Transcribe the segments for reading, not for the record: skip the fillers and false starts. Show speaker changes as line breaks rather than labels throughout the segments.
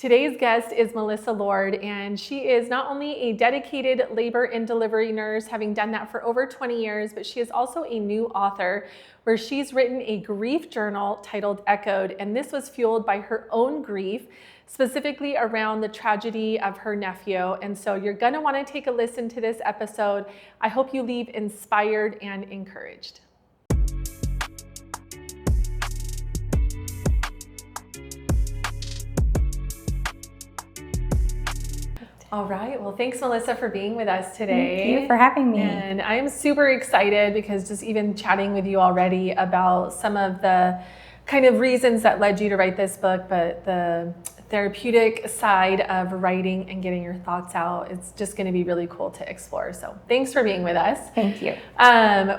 Today's guest is Melissa Lord, and she is not only a dedicated labor and delivery nurse, having done that for over 20 years, but she is also a new author where she's written a grief journal titled Echoed, and this was fueled by her own grief, specifically around the tragedy of her nephew. And so you're going to want to take a listen to this episode. I hope you leave inspired and encouraged. All right. Well, thanks, Melissa, for being with us today.
Thank you for having me.
And I'm super excited because just even chatting with you already about some of the kind of reasons that led you to write this book, but the therapeutic side of writing and getting your thoughts out, it's just going to be really cool to explore. So thanks for being with us.
Thank you.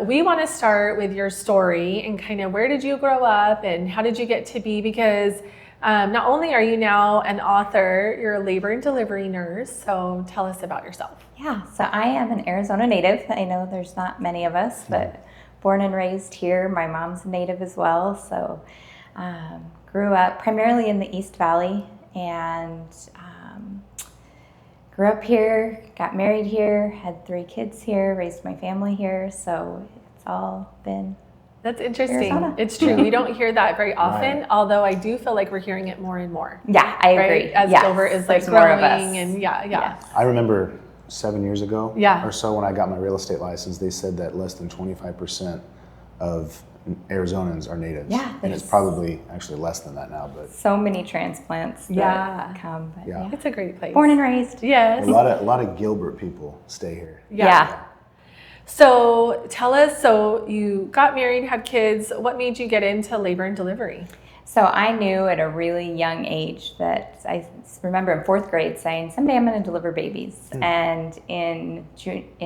We want to start with your story and kind of where did you grow up and how did you get to be, because not only are you now an author, you're a labor and delivery nurse. So tell us about yourself.
Yeah, so I am an Arizona native. I know there's not many of us, but born and raised here. My mom's a native as well. So grew up primarily in the East Valley and grew up here, got married here, had 3 kids here, raised my family here. So it's all been
That's interesting.
Arizona.
It's true. We don't hear that very often, although I do feel like we're hearing it more and more.
Yeah, I agree.
As
yes.
Gilbert is like
There's more of
growing
us.
and yeah.
Yes.
I remember 7 years ago
Yeah.
or so when I got my real estate license, they said that less than 25% of Arizonans are natives.
Yeah,
and it's probably actually less than that now, but
So many transplants that come. But
Yeah.
It's a great place.
Born and raised.
Yes.
a lot of Gilbert people stay here.
Yeah.
So tell us, so you got married, had kids. What made you get into labor and delivery?
So I knew at a really young age that I remember in 4th grade saying, someday I'm going to deliver babies. And in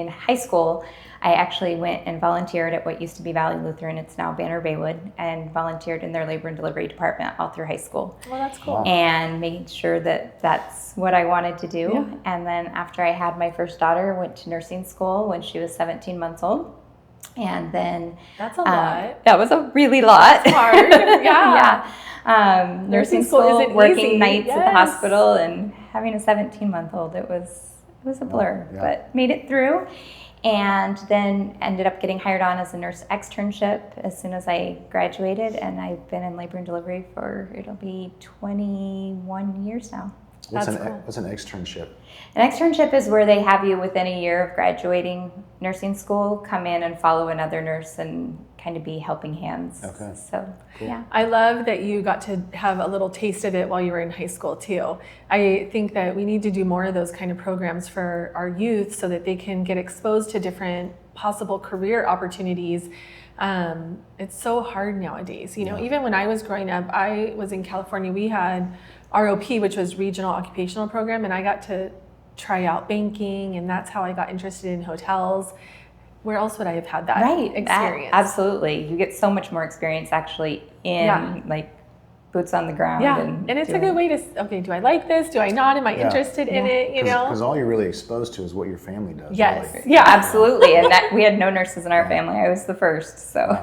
high school, I actually went and volunteered at what used to be Valley Lutheran. It's now Banner Baywood, and volunteered in their labor and delivery department all through high school.
Well, that's cool.
Wow.
And making sure that that's what I wanted to do.
Yeah.
And then after I had my first daughter, went to nursing school when she was 17 months old. And then
That's a lot.
that was a really lot.
It's hard. Yeah.
yeah. Nursing
school
school,
isn't
working
easy.
nights at the
Yes.
hospital, and having a 17-month-old. It was a blur,
Yeah.
but made it through. And then ended up getting hired on as a nurse externship as soon as I graduated. And I've been in labor and delivery for, it'll be 21 years now.
What's
That's
an
cool.
what's an externship?
An externship is where they have you within a year of graduating nursing school, come in and follow another nurse and kind of be helping hands.
Okay.
So, yeah.
I love that you got to have a little taste of it while you were in high school too. I think that we need to do more of those kind of programs for our youth so that they can get exposed to different possible career opportunities. It's so hard nowadays. You know, even when I was growing up, I was in California, we had ROP, which was Regional Occupational Program, and I got to try out banking, and that's how I got interested in hotels. Where else would I have had that experience?
Absolutely. You get so much more experience actually in like boots on the ground.
Yeah, and it's a good way to, okay, do I like this? Do I not? Am I interested in it? You know?
Because all you're really exposed to is what your family does.
Yes.
Really.
Yeah.
Absolutely. And that we had no nurses in our family. I was the first. So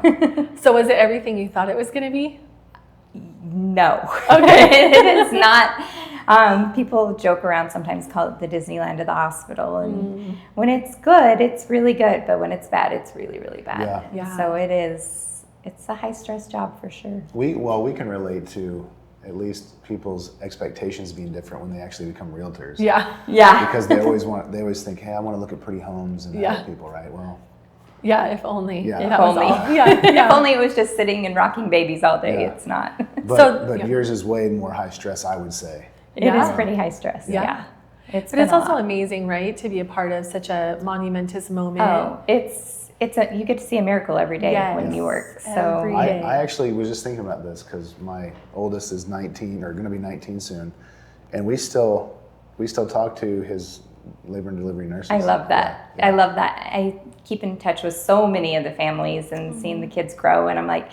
So was it everything you thought it was going to be?
no.
Okay.
It is not. People joke around, sometimes call it the Disneyland of the hospital. And when it's good, it's really good. But when it's bad, it's really, really bad.
Yeah.
So it's a high stress job for sure.
We can relate to at least people's expectations being different when they actually become realtors.
Yeah.
Yeah.
Because they always think, hey, I want to look at pretty homes and help people, right? Well,
Yeah, if only.
Yeah.
That
If
was
only.
all. Yeah.
If only it was just sitting and rocking babies all day.
Yeah.
It's not.
but yours is way more high stress, I would say.
It
Yeah.
is pretty high stress.
Yeah.
But
But it's also amazing, right, to be a part of such a monumentous moment.
Oh, you get to see a miracle every day when you work. So
Every day.
I actually was just thinking about this because my oldest is 19 or going to be 19 soon, and we still talk to his labor and delivery nurses.
I love that.
Yeah.
I love that. I keep in touch with so many of the families and seeing the kids grow, and I'm like,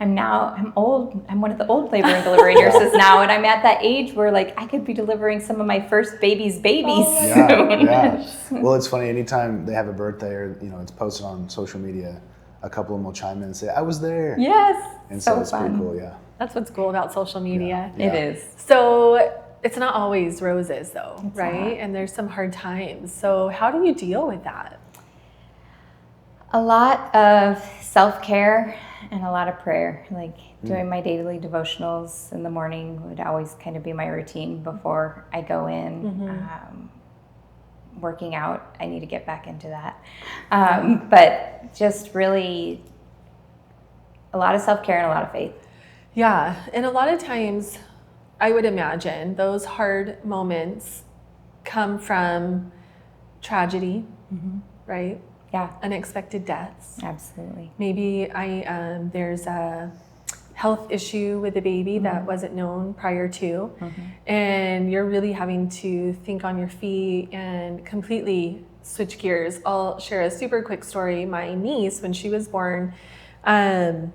I'm old. I'm one of the old labor and delivery nurses now, and I'm at that age where like I could be delivering some of my first baby's babies soon.
Yeah. Well, it's funny. Anytime they have a birthday or it's posted on social media, a couple of them will chime in and say, "I was there."
Yes.
And so it's
fun.
pretty cool. Yeah.
That's what's cool about social media.
Yeah.
It is.
So it's not always roses though,
It's
right?
not.
And there's some hard times. So how do you deal with that?
A lot of self-care and a lot of prayer. Like doing my daily devotionals in the morning would always kind of be my routine before I go in. Working out, I need to get back into that. But just really a lot of self-care and a lot of faith.
Yeah, and a lot of times I would imagine those hard moments come from tragedy, right?
Yeah,
Unexpected deaths.
absolutely.
Maybe there's a health issue with the baby that wasn't known prior to, and you're really having to think on your feet and completely switch gears. I'll share a super quick story. My niece, when she was born, everything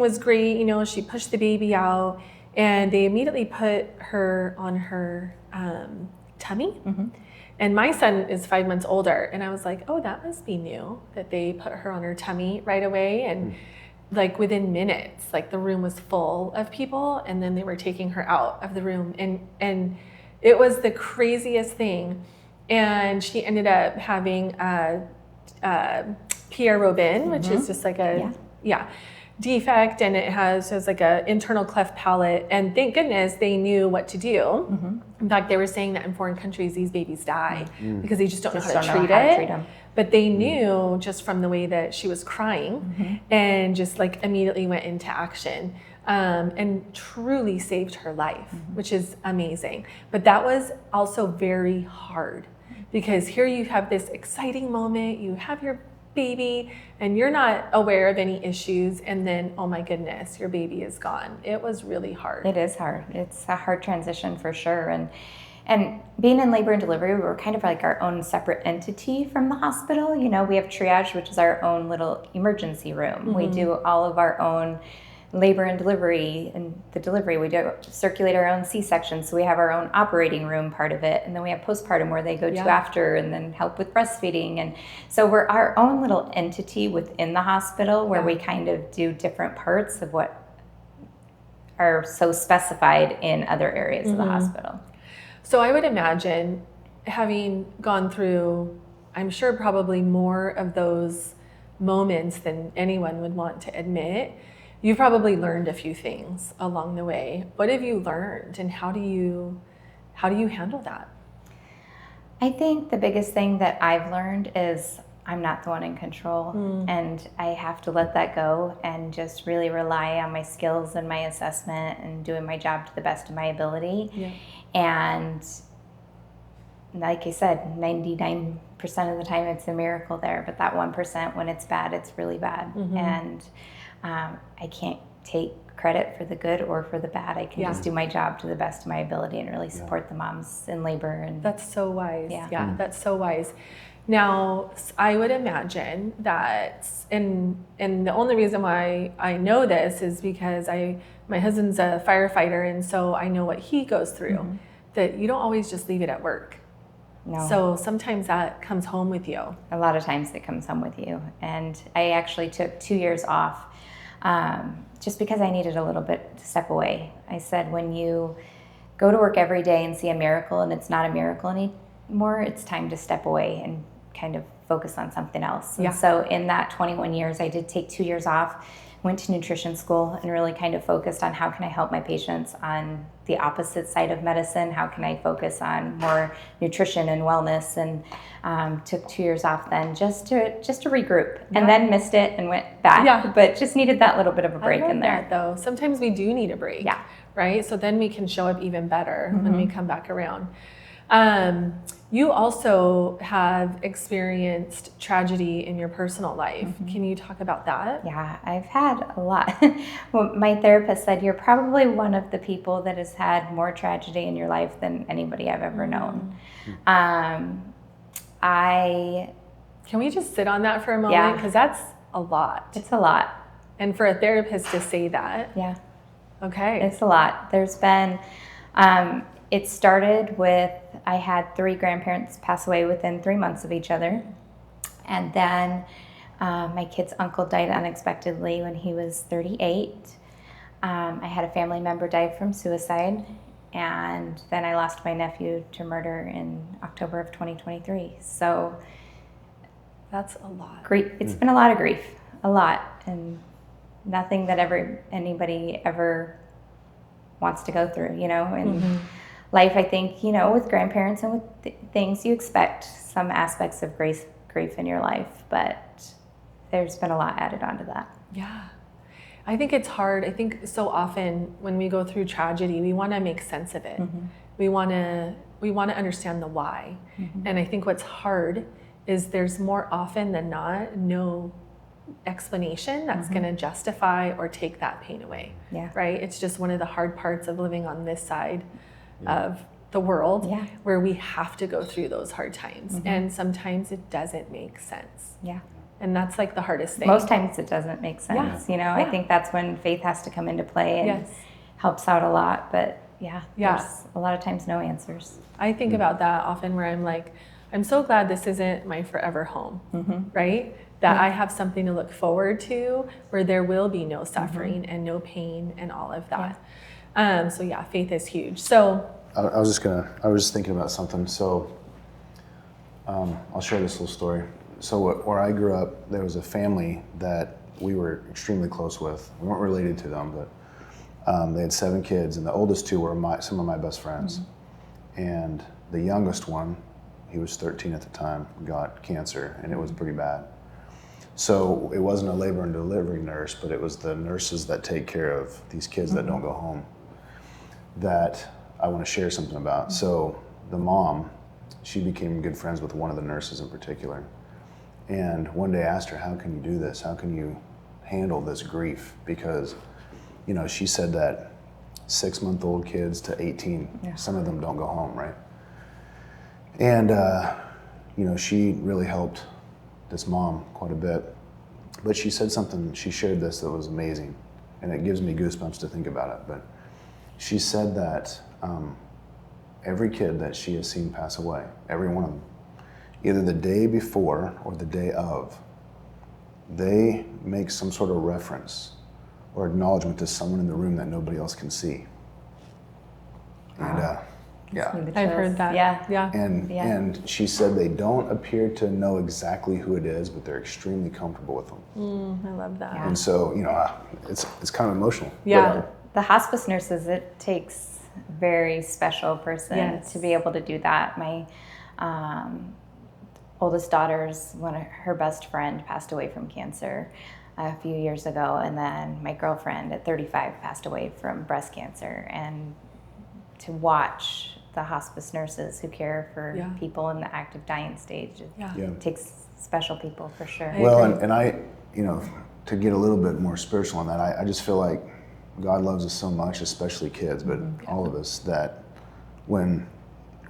was great. You know, she pushed the baby out, and they immediately put her on her tummy. And my son is 5 months older, and I was like, oh, that must be new that they put her on her tummy right away. And like within minutes, like the room was full of people, and then they were taking her out of the room, and it was the craziest thing. And she ended up having a Pierre Robin, which is just like a defect, and it has like a internal cleft palate. And thank goodness they knew what to do. In fact, they were saying that in foreign countries these babies die because they just don't know how to treat it. But they knew just from the way that she was crying, and just like immediately went into action, and truly saved her life, which is amazing. But that was also very hard, because here you have this exciting moment, you have your baby, and you're not aware of any issues, and then, oh my goodness, your baby is gone. It was really hard.
It is hard. It's a hard transition for sure. And being in labor and delivery, we're kind of like our own separate entity from the hospital. You know, we have triage, which is our own little emergency room. We do all of our own labor and delivery, and the delivery, we do circulate our own C-section. So we have our own operating room part of it. And then we have postpartum where they go to after, and then help with breastfeeding. And so we're our own little entity within the hospital, where we kind of do different parts of what are so specified in other areas of the hospital.
So I would imagine, having gone through, I'm sure probably more of those moments than anyone would want to admit, you've probably learned a few things along the way. What have you learned, and how do you handle that?
I think the biggest thing that I've learned is I'm not the one in control, and I have to let that go and just really rely on my skills and my assessment and doing my job to the best of my ability. And like I said, 99% of the time it's a miracle there, but that 1% when it's bad, it's really bad. And I can't take credit for the good or for the bad. I can just do my job to the best of my ability and really support the moms in labor. And
that's so wise. That's so wise. Now, I would imagine that, and the only reason why I know this is because my husband's a firefighter, and so I know what he goes through, that you don't always just leave it at work.
No.
So sometimes that comes home with you.
A lot of times it comes home with you. And I actually took 2 years off just because I needed a little bit to step away. I said, when you go to work every day and see a miracle and it's not a miracle anymore, it's time to step away and kind of focus on something else. And so in that 21 years, I did take 2 years off, went to nutrition school, and really kind of focused on how can I help my patients on the opposite side of medicine? How can I focus on more nutrition and wellness? And took 2 years off then just to regroup, and then missed it and went back, but just needed that little bit of a break in there.
That, though. Sometimes we do need a break, right? So then we can show up even better when we come back around. You also have experienced tragedy in your personal life. Can you talk about that?
Yeah, I've had a lot. Well, my therapist said, you're probably one of the people that has had more tragedy in your life than anybody I've ever known.
Can we just sit on that for a moment? Because that's a lot.
It's a lot.
And for a therapist to say that. Okay.
It's a lot. There's been, it started with, I had 3 grandparents pass away within 3 months of each other. And then my kid's uncle died unexpectedly when he was 38. I had a family member die from suicide And then I lost my nephew to murder in October of 2023. So
That's a lot.
grief, it's been a lot of grief, a lot, and nothing that anybody ever wants to go through, and life, I think, with grandparents and with things, you expect some aspects of grief in your life, but there's been a lot added onto that.
Yeah. I think it's hard. I think so often when we go through tragedy, we want to make sense of it. We want to understand the why. And I think what's hard is there's more often than not no explanation that's going to justify or take that pain away.
Yeah.
Right? It's just one of the hard parts of living on this side of the world where we have to go through those hard times. And sometimes it doesn't make sense.
Yeah.
And that's like the hardest thing.
Most times it doesn't make sense. I think that's when faith has to come into play and helps out a lot. But there's a lot of times no answers.
I think about that often where I'm like, I'm so glad this isn't my forever home, right? That I have something to look forward to where there will be no suffering and no pain and all of that. So faith is huge. So
I was just thinking about something. So I'll share this little story. So where I grew up, there was a family that we were extremely close with. We weren't related to them, but they had 7 kids, and the oldest 2 were some of my best friends. And the youngest one, he was 13 at the time, got cancer, and it was pretty bad. So it wasn't a labor and delivery nurse, but it was the nurses that take care of these kids that don't go home that I want to share something about. So the mom, she became good friends with one of the nurses in particular. And one day I asked her, how can you do this? How can you handle this grief? Because, she said that 6-month-old kids to 18, some of them don't go home, right? And, she really helped this mom quite a bit. But she said something, she shared this that was amazing. And it gives me goosebumps to think about it. But she said that every kid that she has seen pass away, every one of them, either the day before or the day of, they make some sort of reference or acknowledgement to someone in the room that nobody else can see. And
I've heard that.
Yeah.
And she said they don't appear to know exactly who it is, but they're extremely comfortable with them.
I love that.
And so, it's kind of emotional.
Yeah.
The hospice nurses, it takes a very special person to be able to do that. My oldest daughter's her best friend passed away from cancer a few years ago, and then my girlfriend at 35 passed away from breast cancer. And to watch the hospice nurses who care for people in the active dying stage, it takes special people for sure.
And I, to get a little bit more spiritual on that, I just feel like God loves us so much, especially kids, but all of us, that when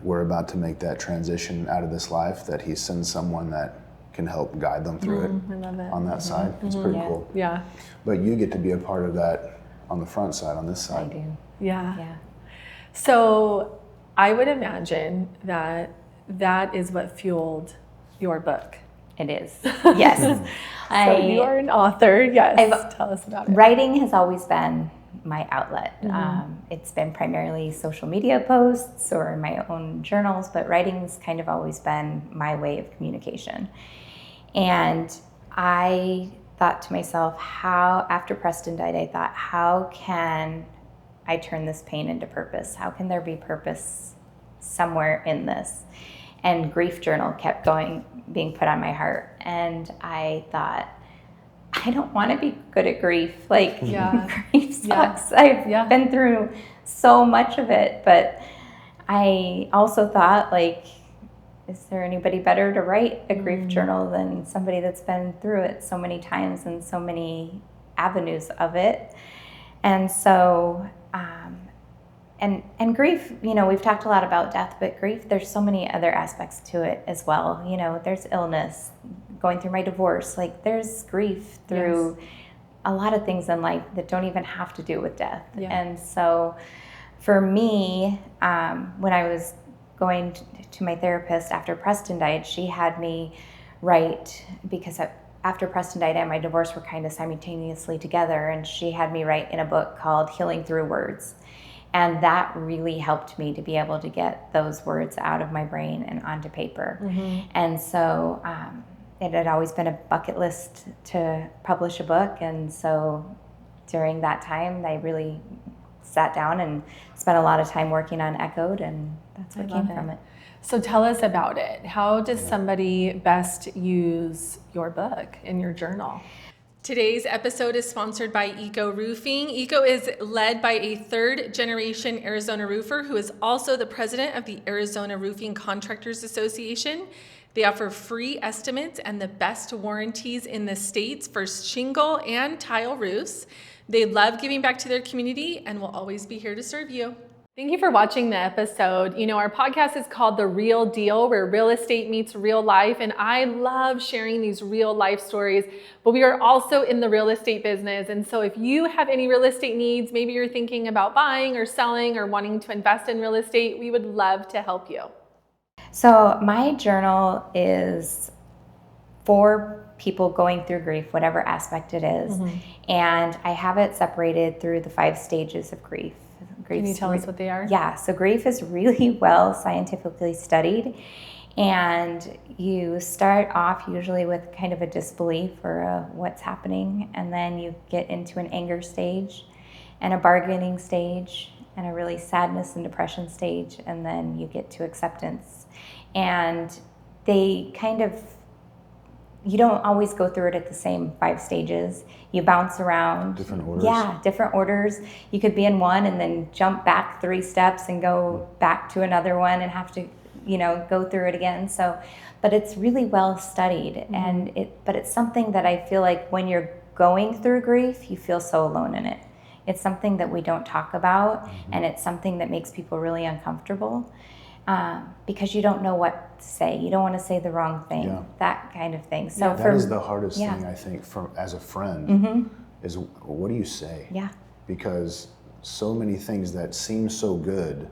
we're about to make that transition out of this life, that He sends someone that can help guide them through it.
I love it.
On that side. It's pretty cool.
Yeah.
But you get to be a part of that on the front side, on this side.
I do.
Yeah. So I would imagine that is what fueled your book.
It is. Yes.
So you are an author. Yes. Tell us about it.
Writing has always been my outlet. It's been primarily social media posts or my own journals, but writing's kind of always been my way of communication. And I thought to myself, after Preston died, I thought, how can I turn this pain into purpose? How can there be purpose somewhere in this? And grief journal kept being put on my heart. And I thought, I don't want to be good at grief. Grief sucks. I've been through so much of it, but I also thought, is there anybody better to write a grief journal than somebody that's been through it so many times and so many avenues of it? And so, and grief, we've talked a lot about death, but grief, there's so many other aspects to it as well. There's illness, going through my divorce, there's grief through a lot of things in life that don't even have to do with death. And so for me, when I was going to my therapist after Preston died, she had me write, because after Preston died and my divorce were kind of simultaneously together, and she had me write in a book called Healing Through Words. And that really helped me to be able to get those words out of my brain and onto paper. And so it had always been a bucket list to publish a book. And so during that time, I really sat down and spent a lot of time working on Echoed, and that's what came from it.
So tell us about it. How does somebody best use your book in your journal? Today's episode is sponsored by Eco Roofing. Eco is led by a third-generation Arizona roofer who is also the president of the Arizona Roofing Contractors Association. They offer free estimates and the best warranties in the states for shingle and tile roofs. They love giving back to their community and will always be here to serve you. Thank you for watching the episode. You know, our podcast is called The Real Deal, where real estate meets real life. And I love sharing these real life stories, but we are also in the real estate business. And so if you have any real estate needs, maybe you're thinking about buying or selling or wanting to invest in real estate, we would love to help you.
So my journal is for people going through grief, whatever aspect it is. And I have it separated through the 5 stages of grief.
Can you tell us what they are?
Yeah, so grief is really well scientifically studied. And you start off usually with kind of a disbelief or what's happening. And then you get into an anger stage and a bargaining stage and a really sadness and depression stage. And then you get to acceptance. And they kind of, you don't always go through it at the same 5 stages. You bounce around.
Different orders.
Yeah, different orders. You could be in one and then jump back 3 steps and go back to another one and have to, go through it again. So, but it's really well studied, but it's something that I feel like when you're going through grief, you feel so alone in it. It's something that we don't talk about, and it's something that makes people really uncomfortable. Because you don't know what to say. You don't want to say the wrong thing, that kind of thing. So
that is the hardest thing, I think, as a friend, is what do you say?
Yeah.
Because so many things that seem so good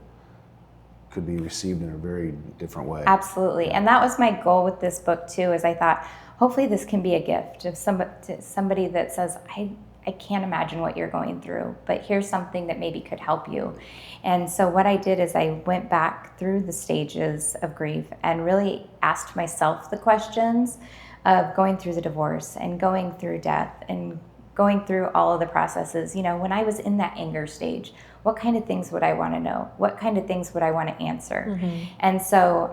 could be received in a very different way.
Absolutely. And that was my goal with this book too, is I thought, hopefully this can be a gift of somebody that says, I can't imagine what you're going through, but here's something that maybe could help you. And so what I did is I went back through the stages of grief and really asked myself the questions of going through the divorce and going through death and going through all of the processes. When I was in that anger stage, what kind of things would I want to know? What kind of things would I want to answer? And so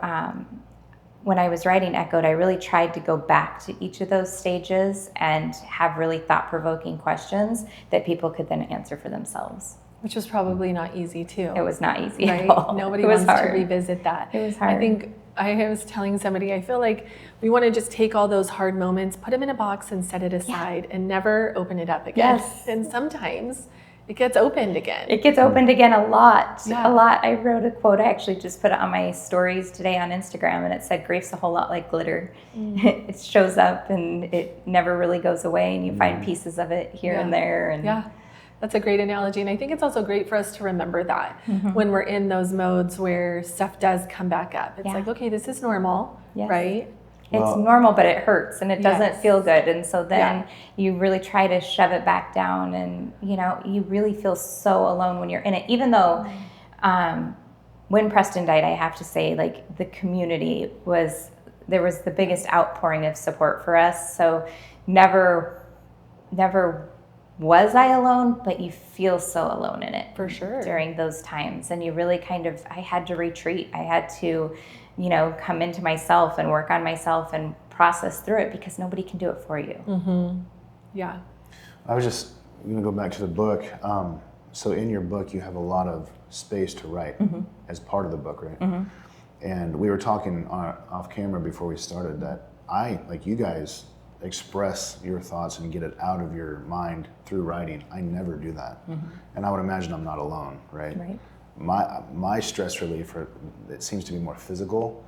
when I was writing Echoed, I really tried to go back to each of those stages and have really thought-provoking questions that people could then answer for themselves.
Which was probably not easy too.
It was not easy
right?
at all.
Nobody wants to revisit that.
It was hard.
I think I was telling somebody, I feel like we want to just take all those hard moments, put them in a box and set it aside and never open it up again.
Yes.
And sometimes it gets opened again.
It gets opened again a lot.
Yeah.
A lot. I wrote a quote. I actually just put it on my stories today on Instagram, and it said, grief's a whole lot like glitter. It shows up and it never really goes away, and you find pieces of it here and there. And
that's a great analogy. And I think it's also great for us to remember that when we're in those modes where stuff does come back up. It's like, okay, this is normal, right?
It's normal, but it hurts and it doesn't feel good. And so then you really try to shove it back down, and you really feel so alone when you're in it. Even though when Preston died, I have to say, like, the community there was the biggest outpouring of support for us. So never was I alone, but you feel so alone in it.
For sure.
During those times. And you really I had to retreat. I had to come into myself and work on myself and process through it, because nobody can do it for you.
Yeah.
I was just going to go back to the book. So in your book, you have a lot of space to write as part of the book, right? And we were talking off camera before we started that like you guys, express your thoughts and get it out of your mind through writing. I never do that. And I would imagine I'm not alone, right?
Right.
My stress relief, it seems to be more physical,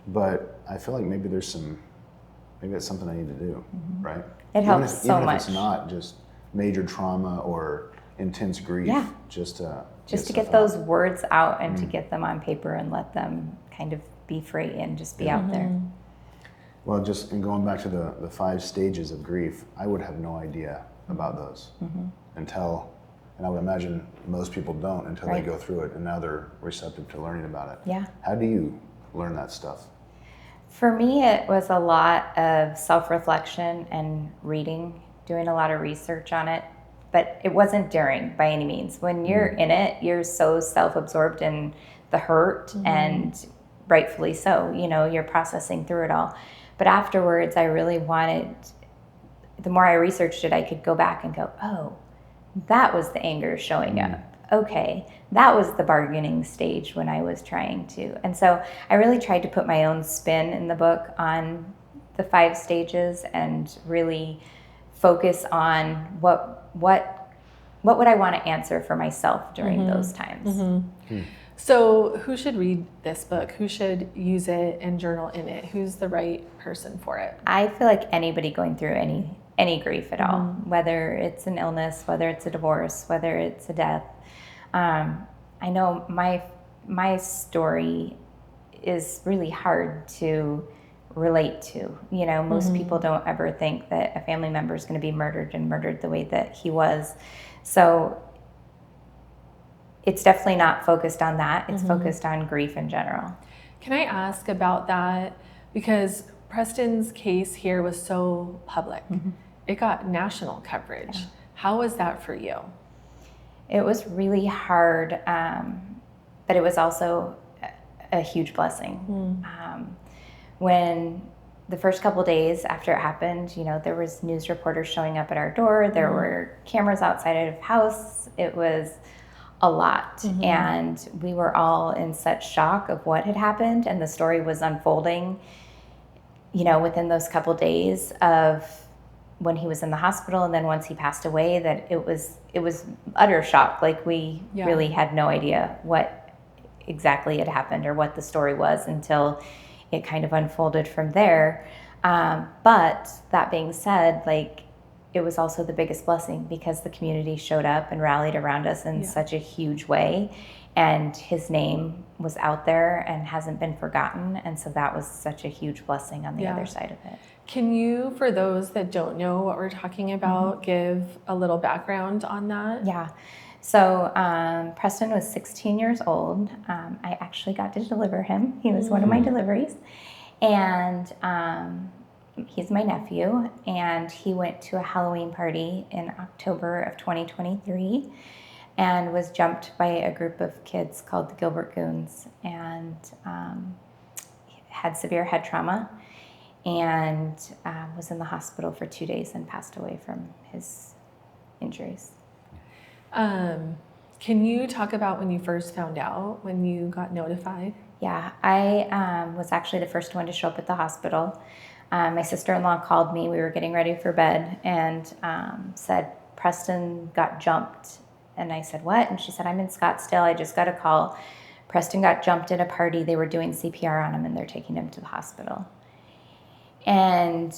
but I feel like maybe it's something I need to do, right?
It helps so much.
Even if it's not just major trauma or intense grief, just to
get those words out and to get them on paper and let them kind of be free and just be out there.
Well, just in going back to the 5 stages of grief, I would have no idea about those until And I would imagine most people don't until
Right.
they go through it, and now they're receptive to learning about it.
Yeah.
How do you learn that stuff?
For me, it was a lot of self-reflection and reading, doing a lot of research on it, but it wasn't during by any means. When you're in it, you're so self-absorbed in the hurt, and rightfully so, you're processing through it all. But afterwards, I really wanted, the more I researched it, I could go back and go, oh, that was the anger showing up. Okay, that was the bargaining stage when I was trying to. And so I really tried to put my own spin in the book on the 5 stages and really focus on what would I want to answer for myself during those times.
So who should read this book? Who should use it and journal in it? Who's the right person for it?
I feel like anybody going through any grief at all, whether it's an illness, whether it's a divorce, whether it's a death. I know my story is really hard to relate to. Most people don't ever think that a family member is going to be murdered the way that he was. So it's definitely not focused on that. It's focused on grief in general.
Can I ask about that? Because Preston's case here was so public. It got national coverage. Yeah. How was that for you?
It was really hard, but it was also a huge blessing. When the first couple days after it happened, there was news reporters showing up at our door. There were cameras outside of the house. It was a lot. And we were all in such shock of what had happened, and the story was unfolding, within those couple days of when he was in the hospital, and then once he passed away, that it was utter shock. Like we really had no idea what exactly had happened or what the story was until it kind of unfolded from there. But that being said, it was also the biggest blessing because the community showed up and rallied around us in such a huge way, and his name was out there and hasn't been forgotten. And so that was such a huge blessing on the other side of it.
Can you, for those that don't know what we're talking about, give a little background on that?
Yeah. So Preston was 16 years old. I actually got to deliver him. He was one of my deliveries. And he's my nephew. And he went to a Halloween party in October of 2023 and was jumped by a group of kids called the Gilbert Goons, and had severe head trauma, and was in the hospital for 2 days and passed away from his injuries.
Can you talk about when you first found out, when you got notified?
Yeah, I was actually the first one to show up at the hospital. My sister-in-law called me. We were getting ready for bed and said, Preston got jumped. And I said, what? And she said, I'm in Scottsdale. I just got a call. Preston got jumped at a party. They were doing CPR on him, and they're taking him to the hospital. And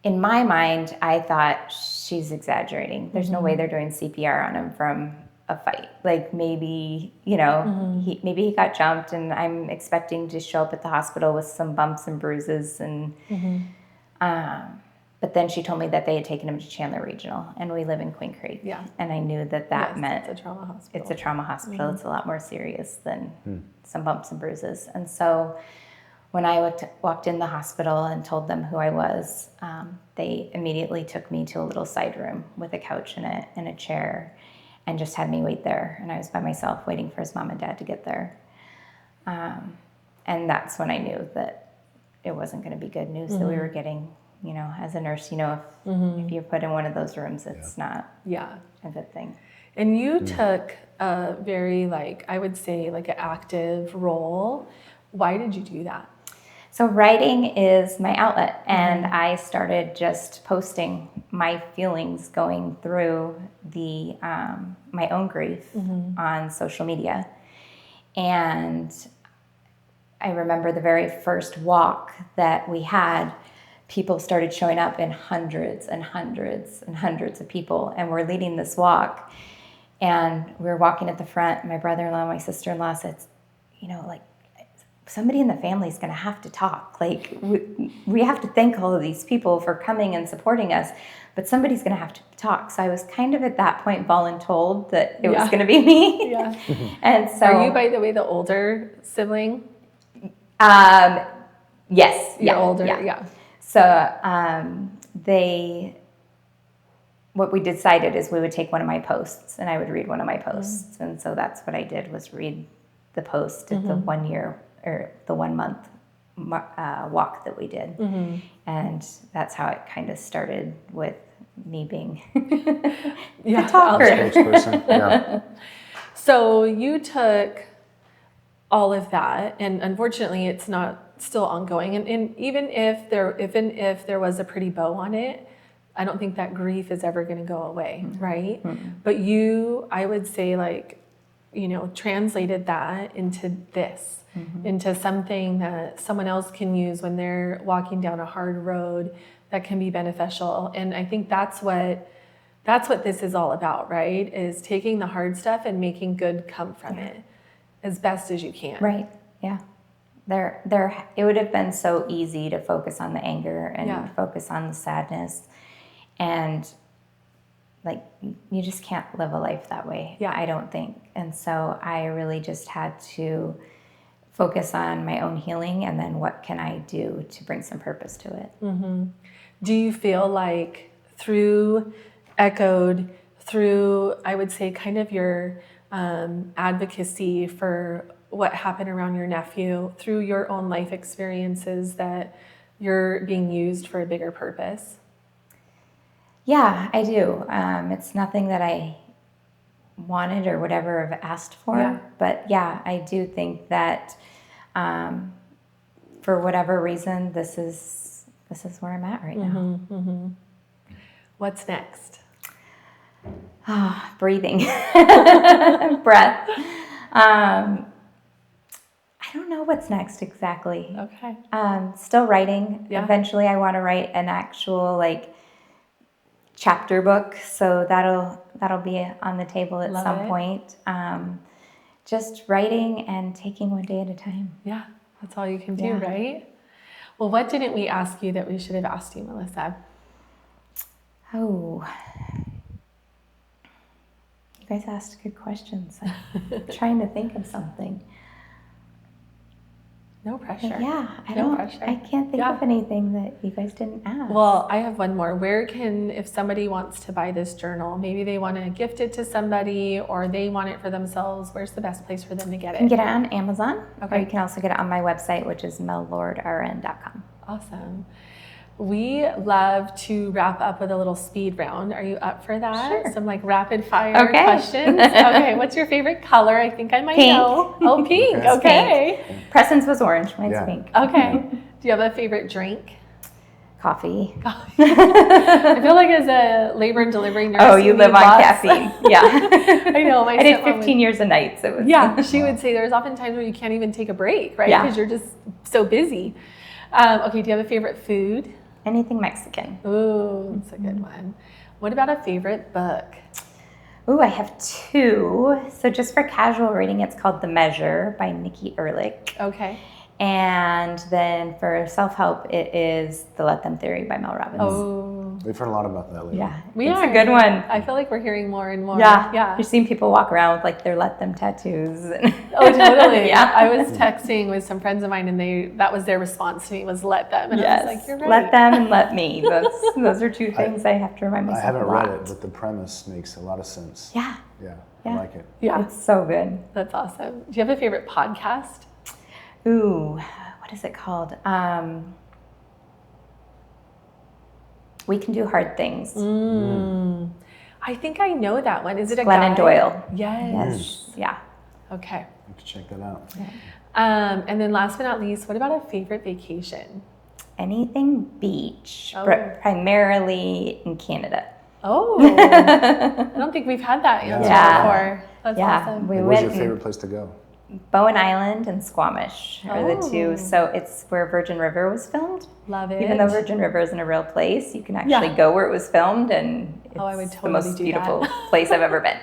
in my mind, I thought, she's exaggerating. There's no way they're doing CPR on him from a fight. Maybe, maybe he got jumped, and I'm expecting to show up at the hospital with some bumps and bruises. And but then she told me that they had taken him to Chandler Regional, and we live in Queen Creek. Yeah. And I knew that meant
it's a trauma hospital.
It's a trauma hospital. It's a lot more serious than some bumps and bruises. And so when I walked in the hospital and told them who I was, they immediately took me to a little side room with a couch and a chair, and just had me wait there. And I was by myself waiting for his mom and dad to get there. And that's when I knew that it wasn't going to be good news that we were getting. As a nurse, if you're put in one of those rooms, it's not a good thing.
And you took a very, I would say, an active role. Why did you do that?
So writing is my outlet, and I started just posting my feelings going through the my own grief on social media. And I remember the very first walk that we had, people started showing up in hundreds and hundreds and hundreds of people, and we're leading this walk. And we were walking at the front. My brother-in-law, my sister-in-law said, somebody in the family is going to have to talk. Like, we have to thank all of these people for coming and supporting us, but somebody's going to have to talk. So I was kind of at that point voluntold that it was going to be me.
Yeah.
And so,
are you, by the way, the older sibling?
Yes.
You're older. Yeah.
So what we decided is we would take one of my posts and I would read one of my posts. And so that's what I did, was read the post at the 1 year or the 1 month walk that we did. And that's how it kind of started, with me being the talker.
Spokesperson. Yeah.
So you took all of that, and unfortunately it's not still ongoing. And even if there was a pretty bow on it, I don't think that grief is ever going to go away, right? But you, I would say, like, translated that into this, into something that someone else can use when they're walking down a hard road that can be beneficial. And I think that's what this is all about, right? Is taking the hard stuff and making good come from it as best as you can.
Right. Yeah. It would have been so easy to focus on the anger and focus on the sadness, and like, you just can't live a life that way.
Yeah.
I don't think. And so I really just had to focus on my own healing, and then what can I do to bring some purpose to it.
Do you feel like echoed through, I would say, kind of your advocacy for what happened around your nephew, through your own life experiences, that you're being used for a bigger purpose?
Yeah, I do. It's nothing that I wanted or would ever have asked for, but yeah, I do think that for whatever reason, this is where I'm at right now.
What's next?
Breathing, breath. I don't know what's next exactly.
Okay.
Still writing.
Yeah.
Eventually I want to write an actual, like, chapter book, so that'll be on the table at some point. Just writing and taking one day at a time.
Yeah, that's all you can do, right? Well, what didn't we ask you that we should have asked you, Melissa?
Oh, you guys asked good questions. I'm trying to think of something.
No pressure.
Yeah,
No pressure.
I can't think of anything that you guys didn't ask.
Well, I have one more. If somebody wants to buy this journal, maybe they want to gift it to somebody or they want it for themselves, where's the best place for them to get it?
You can get it on Amazon,
Okay.
or you can also get it on my website, which is mellordrn.com.
Awesome. We love to wrap up with a little speed round. Are you up for that?
Sure.
Some like rapid fire questions. Okay, what's your favorite color? I think I might
Pink.
know. Oh, pink.
Okay.
Okay.
Pink. Preston's was orange, mine's pink.
Okay. Do you have a favorite drink?
Coffee.
I feel like as a labor and delivery nurse.
Oh, you live on
lots.
caffeine. Yeah.
I know.
I did 15 years of nights. It was.
Yeah, she would say there's often times where you can't even take a break, right?
Yeah.
Because you're just so busy. Okay, do you have a favorite food?
Anything Mexican.
Ooh, that's a good one. What about a favorite book?
Ooh, I have two. So just for casual reading, it's called The Measure by Nikki Ehrlich.
Okay.
And then for self-help, it is The Let Them Theory by Mel Robbins.
Oh,
We've heard a lot about that lately.
Yeah,
we
it's
are.
a good one.
I feel like we're hearing more and more.
Yeah. You're seeing people walk around with like their Let Them tattoos.
Oh, totally.
Yeah.
I was texting with some friends of mine, and that was their response to me, was let them. And I was like, you're right.
Let them and let me. Those are two things I have to remind myself.
I haven't
a lot.
read it, but the premise makes a lot of sense.
Yeah.
Yeah,
Yeah.
I like it.
Yeah,
It's so good.
that's awesome. Do you have a favorite podcast?
Ooh, what is it called? We Can Do Hard Things.
I think I know that one. Is it a
Glennon
guy?
Doyle.
Yes.
Yeah.
Okay.
You can check that out.
And then last but not least, what about a favorite vacation?
Anything beach,
Oh.
primarily in Canada.
Oh, I don't think we've had that answer
Yeah.
before. That's
Yeah,
awesome.
we
Where's
went.
your
and-
favorite place to go?
Bowen Island and Squamish are the
Oh.
two. So it's where Virgin River was filmed.
Love it.
Even though Virgin River isn't a real place, you can actually
Yeah.
go where it was filmed, and it's
I would
the
totally
most
do
beautiful
that.
place I've ever been.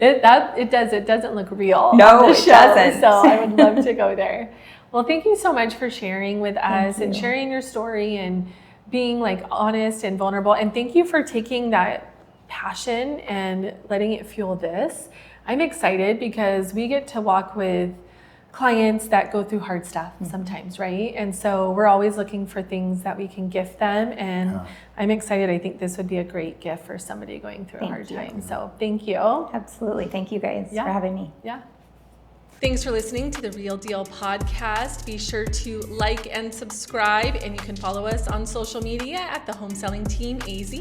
It doesn't look real.
No,
on the
it
show,
doesn't.
So I would love to go there. Well, thank you so much for sharing with us and
you.
sharing your story and being like honest and vulnerable. And thank you for taking that passion and letting it fuel this. I'm excited because we get to walk with clients that go through hard stuff sometimes, right? And so we're always looking for things that we can gift them. And I'm excited. I think this would be a great gift for somebody going through a hard time. So thank you.
Absolutely. Thank you guys for having me.
Yeah. Thanks for listening to the Real Deal podcast. Be sure to like and subscribe, and you can follow us on social media at the Home Selling Team AZ.